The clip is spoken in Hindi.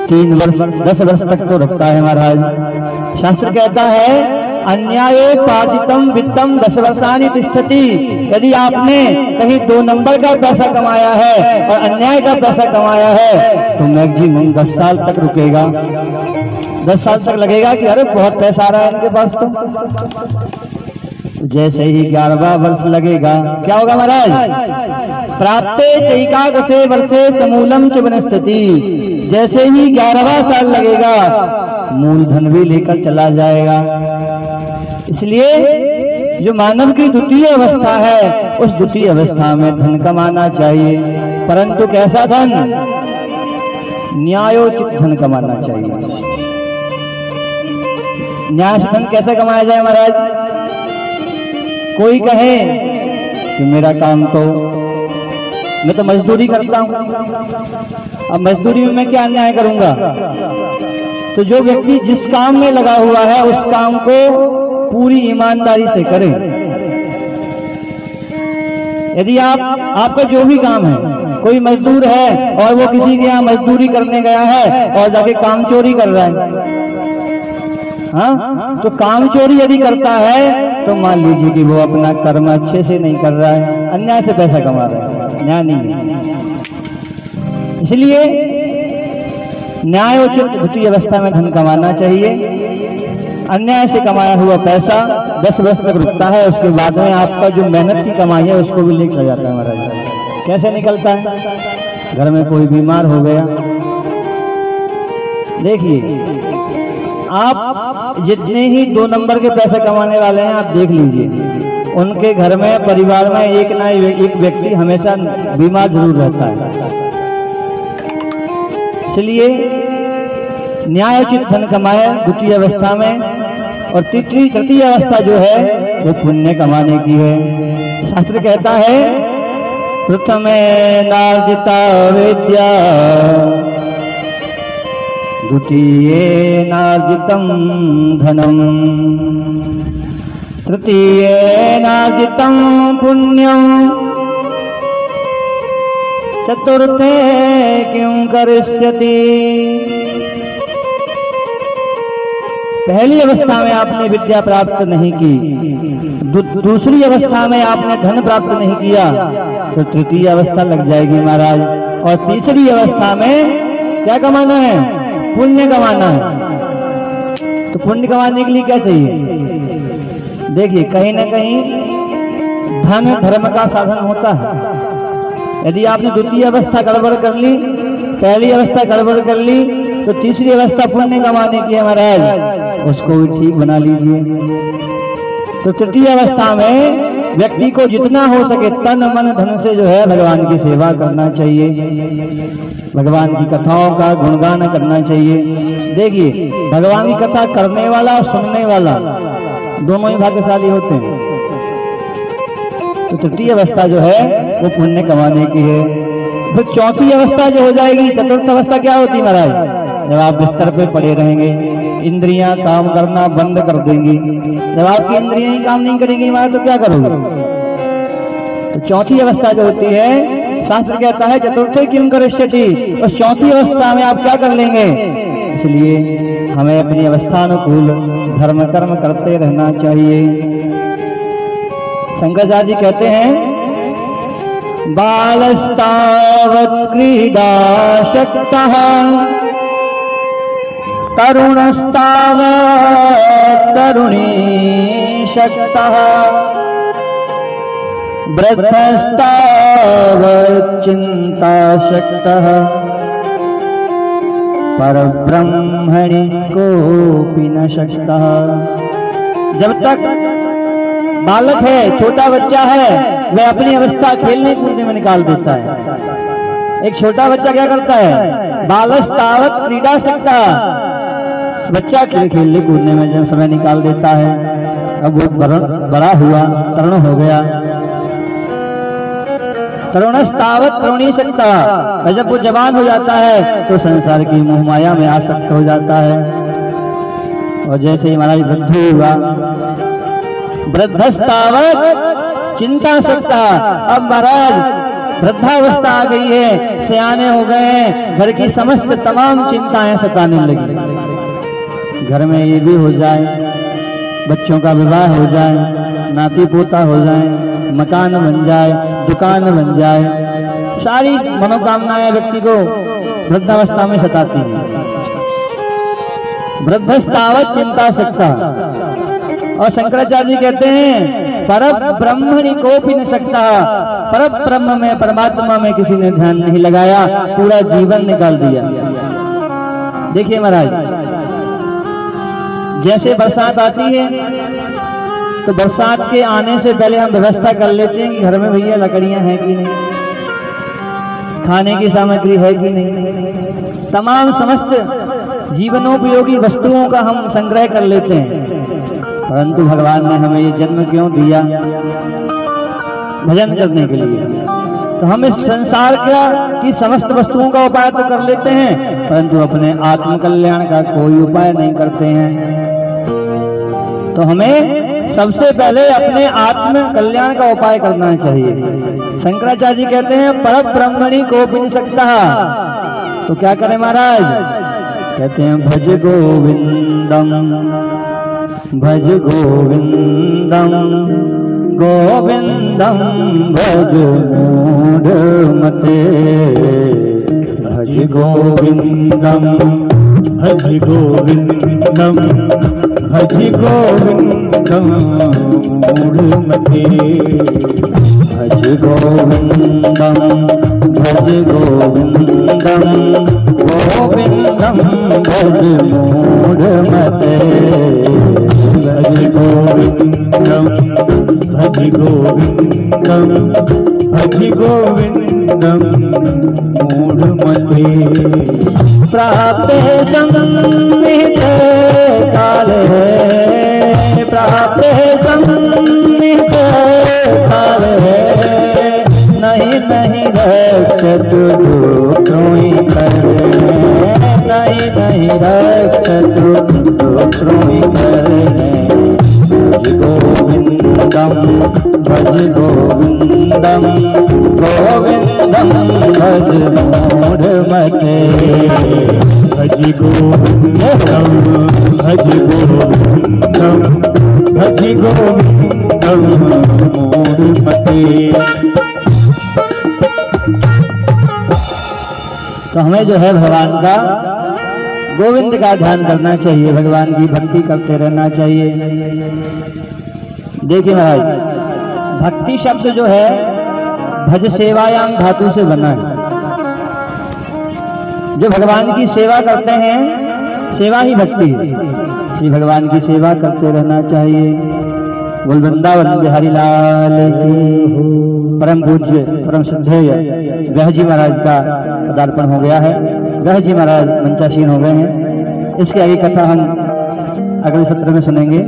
3 वर्ष 10 वर्ष तक तो रखता है महाराज। शास्त्र कहता है अन्याये पादितम वित्तम 10 वर्षानि तिष्ठति। यदि आपने कहीं 2 नंबर का पैसा कमाया है और अन्याय का पैसा कमाया है तो मैक्सिमम 10 साल तक रुकेगा। 10 साल तक लगेगा कि अरे बहुत पैसा आ रहा है इनके पास तो जैसे ही 11वां वर्ष लगेगा क्या होगा महाराज? प्राप्ते चैकादशे वर्षे समूलम च वनस्पति। जैसे ही 11वां साल लगेगा मूलधन भी लेकर चला जाएगा। इसलिए जो मानव की द्वितीय अवस्था है उस द्वितीय अवस्था में धन कमाना चाहिए, परंतु कैसा धन? न्यायोचित धन कमाना चाहिए। न्याय से धन कैसे कमाया जाए महाराज? कोई कहे कि मेरा काम तो मैं तो मजदूरी करता हूं, अब मजदूरी में मैं क्या अन्याय करूंगा? तो जो व्यक्ति जिस काम में लगा हुआ है उस काम को पूरी ईमानदारी से करे। यदि आपका जो भी काम है, कोई मजदूर है और वो किसी के यहाँ मजदूरी करने गया है और जाके काम चोरी कर रहा है, हाँ, तो काम चोरी यदि करता है तो मान लीजिए कि वो अपना कर्म अच्छे से नहीं कर रहा है, अन्याय से पैसा कमा रहा है, न्याय नहीं है। इसलिए न्यायोचित द्वितीय अवस्था में धन कमाना चाहिए। अन्याय से कमाया हुआ पैसा 10 वर्ष तक रुकता है, उसके बाद में आपका जो मेहनत की कमाई है उसको भी लेकर जाता है महाराज। कैसे निकलता है? घर में कोई बीमार हो गया, देखिए आप जितने ही 2 नंबर के पैसे कमाने वाले हैं आप देख लीजिए, उनके घर में परिवार में एक ना एक व्यक्ति हमेशा बीमार जरूर रहता है। इसलिए न्यायोचित धन कमाए द्वितीय अवस्था में, और तृतीय अवस्था जो है वो पुण्य कमाने की है। शास्त्र कहता है प्रथमे नार्जिता विद्या द्वितीये नार्जितं धनम तृतीये नार्जितं पुण्यम चतुर्थे किं करिष्यति। पहली अवस्था में आपने विद्या प्राप्त नहीं की, दूसरी अवस्था में आपने धन प्राप्त नहीं किया तो तृतीय अवस्था लग जाएगी महाराज। और तीसरी अवस्था में क्या कमाना है? पुण्य कमाना है। तो पुण्य कमाने के लिए क्या चाहिए? देखिए कहीं ना कहीं धन धर्म का साधन होता है। यदि आपने द्वितीय अवस्था गड़बड़ कर ली, पहली अवस्था गड़बड़ कर ली, तो तीसरी अवस्था पुण्य कमाने की है महाराज, उसको भी ठीक बना लीजिए। तो तृतीय अवस्था में व्यक्ति को जितना हो सके तन मन धन से जो है भगवान की सेवा करना चाहिए, भगवान की कथाओं का गुणगान करना चाहिए। देखिए भगवान की कथा करने वाला और सुनने वाला दोनों ही भाग्यशाली होते हैं। तो तृतीय अवस्था जो है वो पुण्य कमाने की है। फिर चौथी अवस्था जो हो जाएगी, चतुर्थ अवस्था क्या होती महाराज? जब आप बिस्तर पे पड़े रहेंगे, इंद्रियां काम करना बंद कर देंगी। जब आपकी इंद्रियां ही काम नहीं करेंगी महाराज तो क्या करोगे? तो चौथी अवस्था जो होती है, शास्त्र कहता है चतुर्थे किं करिष्यति, उस चौथी अवस्था में आप क्या कर लेंगे? इसलिए हमें अपनी अवस्थानुकूल धर्म कर्म करते रहना चाहिए। शंकराचार्य जी कहते हैं बालस्तावत् क्रीडाशक्तः तरुणस्तावत् तरुणीशक्तः वृद्धस्तावत् चिन्ताशक्तः परब्रह्मणि कोऽपि न शक्तः। जब तक बालक है, छोटा बच्चा है, वह अपनी अवस्था खेलने कूदने में निकाल देता है। एक छोटा बच्चा क्या करता है? बालस्तावत् क्रीडाशक्तः, बच्चा खेलने कूदने में जब समय निकाल देता है। अब वो बड़ा हुआ, तरुण हो गया, तरुणस्तावत् तरुणीशक्तः, जब वो जवान हो जाता है तो संसार की मोह माया में आसक्त हो जाता है। और जैसे ही महाराज वृद्ध हुआ, वृद्धस्तावत् चिंताशक्तः, अब महाराज वृद्धावस्था आ गई है, सियाने हो गए हैं, घर की समस्त तमाम चिंताएं सताने लगी। घर में ये भी हो जाए, बच्चों का विवाह हो जाए, नाती पोता हो जाए, मकान बन जाए, दुकान बन जाए, सारी मनोकामनाएं व्यक्ति को वृद्धावस्था में सताती हैं। वृद्धस्तावत चिंता शिक्षा। और शंकराचार्य जी कहते हैं पर ब्रह्मणि कोपि न सकता, पर ब्रह्म में परमात्मा में किसी ने ध्यान नहीं लगाया, पूरा जीवन निकाल दिया। देखिए महाराज, जैसे बरसात आती है तो बरसात के आने से पहले हम व्यवस्था कर लेते हैं कि घर में भैया लकड़ियां हैं कि नहीं, खाने की सामग्री है कि नहीं, तमाम समस्त जीवनोपयोगी वस्तुओं का हम संग्रह कर लेते हैं। परंतु भगवान ने हमें ये जन्म क्यों दिया? भजन करने के लिए। तो हम इस संसार की समस्त वस्तुओं का उपाय तो कर लेते हैं, परंतु अपने आत्म कल्याण का कोई उपाय नहीं करते हैं। तो हमें सबसे पहले अपने आत्म कल्याण का उपाय करना चाहिए। शंकराचार्य जी कहते हैं पर ब्रह्मणि कोपि न सकता। तो क्या करें महाराज? कहते हैं भज गोविंदम, भज गोविंदम, गोविंदम भज मूढ़मते, भज गोविंदम, भज गोविंदम, भज गोविंदम मूढ़मते, भज गोविंदम, भज गोविंदम, गोविंदम भज मूढ़मते, भज गोविंदम, भज गोविंदम, भज गोविंदम मूढ़मते। प्राप्त संनिहित काल है, प्राप्त संनिहित काल है, नहीं नहीं रक्षत द्रोही कर, नहीं नहीं रक्षत द्रोही कर। भज गोविंदम, भज गोविंदम, गोविंदम भज मूढ़मते, भज गोविंदम, भज गोविंदम, भज गोविंदम मूढ़मते। तो हमें जो है भगवान का, गोविंद का ध्यान करना चाहिए, भगवान की भक्ति करते रहना चाहिए। देखिए महाराज, भक्ति शब्द जो है भज सेवायाम धातु से बना है। जो भगवान की सेवा करते हैं, सेवा ही भक्ति है। श्री भगवान की सेवा करते रहना चाहिए। बोल वृंदावन बिहारी लाल की। परम पूज्य परम श्रद्धेय ग्रह जी महाराज का पदार्पण हो गया है। ग्रह जी महाराज मंचासीन हो गए हैं। इसके आगे कथा हम अगले सत्र में सुनेंगे।